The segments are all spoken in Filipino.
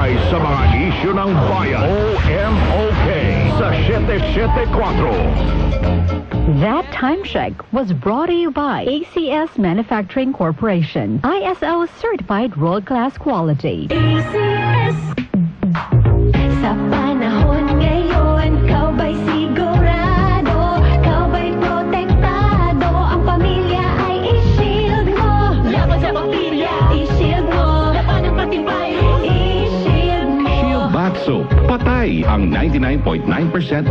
Kasabay sa mga isyu ng bayan. OMOK sa 774. That time check was brought to you by ACS Manufacturing Corporation. ISO certified world-class quality. ACS. Sa panahon ngayon, kau ba'y sigurado? Kau ba'y protektado? Ang pamilya ay i-shield mo. Laban sa bakterya, i-shield mo. Laban ng patibay, i-shield mo. Shield Bath Soap. Patay ang 99.9%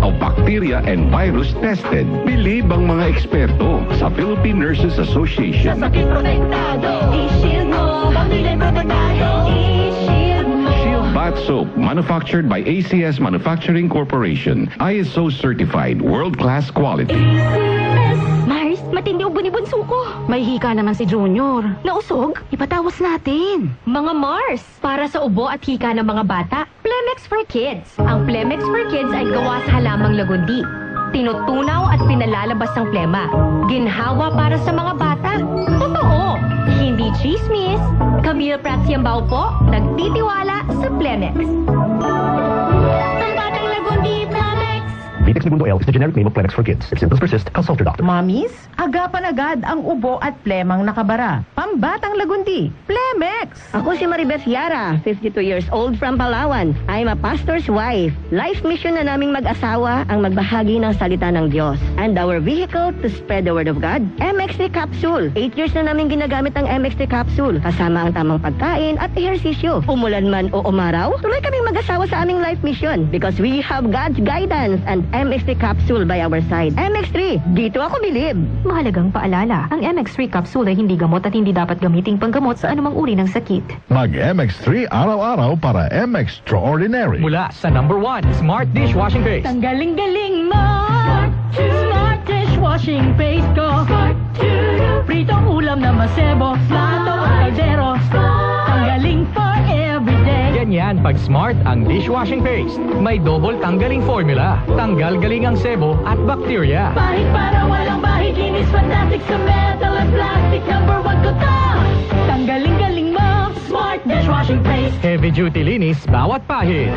of bacteria and virus tested. Believe ang mga eksperto sa Philippine Nurses Association. Sa sakit protektado, i-shield mo. Pamilya protektado, i-shield mo. Shield Bath Soap, manufactured by ACS Manufacturing Corporation. ISO certified, world-class quality. Mars, matindi ubo ni bunso ko. May hika naman si Junior. Nausog? Ipatawas natin. Mga Mars, para sa ubo at hika ng mga bata, Plemex for Kids. Ang Plemex for Kids ay gawa sa halamang lagundi. Tinutunaw at pinalalabas ang plema. Ginhawa para sa mga bata. Totoo! Hindi chismis. Camille Pratsiambao po, nagtitiwala sa Plemex. Ang batang lagundi, Plemex! Vitex Segundo L is the generic name of Plemex for kids. If symptoms persist, consult your doctor. Mommies, agapan agad ang ubo at plemang nakabara. Pambatang lagundi, Plemex! Ako si Maribeth Yara, 52 years old from Palawan. I'm a pastor's wife. Life mission na naming mag-asawa ang magbahagi ng salita ng Diyos. And our vehicle to spread the word of God, MX3 Capsule. 8 years na namin ginagamit ang MX3 Capsule. Kasama ang tamang pagkain at ehersisyo. Umulan man o umaraw, tuloy kaming mag-asawa sa aming life mission. Because we have God's guidance and MX3 Capsule by our side. MX3, dito ako bilib. Mahalagang paalala, ang MX3 capsule ay hindi gamot at hindi dapat gamiting panggamot sa anumang uri ng sakit. Mag-MX3 araw-araw para MX-Extraordinary. Mula sa #1 Smart Dishwashing Paste. Ang galing-galing mo. Smart dishwashing paste ko. Pritong ulam na masebo. Plato o kaldero. Ang galing for everyday. Ganyan pag Smart ang dishwashing paste. May double tanggaling formula. Tanggal galing ang sebo at bakterya. Bahid para walang bahid. Linis fantastic sa metal and plastic. #1 ko to. Tanggaling-galing mo. Smart dishwashing paste. Heavy duty linis bawat pahid.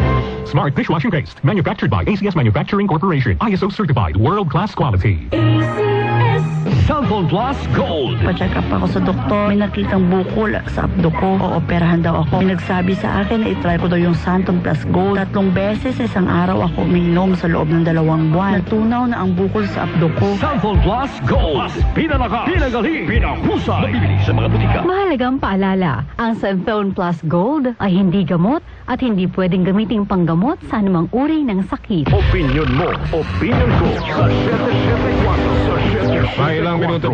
Smart Dishwashing Paste. Manufactured by ACS Manufacturing Corporation. ISO certified, world-class quality. ACS. Cellphone Plus Gold. Pa-check up ako sa doktor. May nakitang bukol sa abdo ko. Ooperahan daw ako. May nagsabi sa akin na itry ko daw yung Santon Plus Gold. 3 beses sa isang araw ako uminom sa loob ng 2 buwan. Natunaw na ang bukol sa abdo ko. Cellphone Plus Gold. Mas pinalakas, pinagaling, pinahusay. Mabibili sa mga butika. Mahalagang paalala, ang Santhone Plus Gold ay hindi gamot at hindi pwedeng gamiting panggamot sa anumang uri ng sakit. Opinion mo, opinion ko sa 774. Sa 774. Ilang minuto